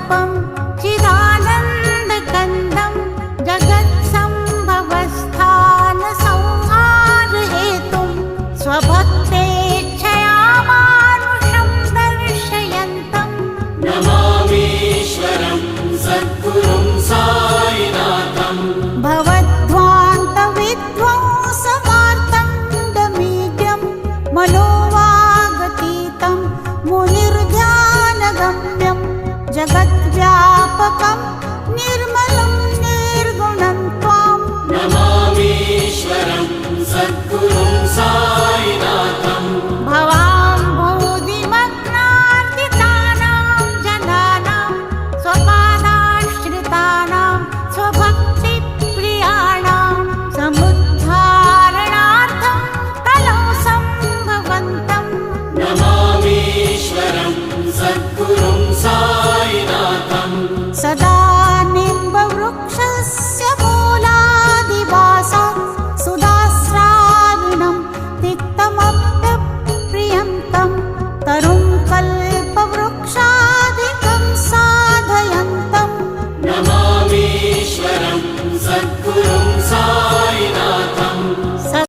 स्वरूपं चिदानन्दकन्दं जगत्सम्भवस्थानसंहारहेतुं स्वभक्तेच्छया मानुषं दर्शयन्तं नमामीश्वरं सद्गुरुं साईनाथं भवद्ध्वान्तविध्वंसमार्तण्डमीड्यं मनोवागतीतं मुनिर्ध्यानगम्यं जगद्व्यापकं निर्मलं निर्गुणं त्वां नमामीश्वरं सद्गुरुं साईनाथं भवाम्भोधिमग्नार्दितानां जनानां स्वपादाश्रितानां स्वभक्तिप्रियाणां समुद्धारणार्थं कलौ सम्भवन्तं नमामीश्वरं सद्गुरुं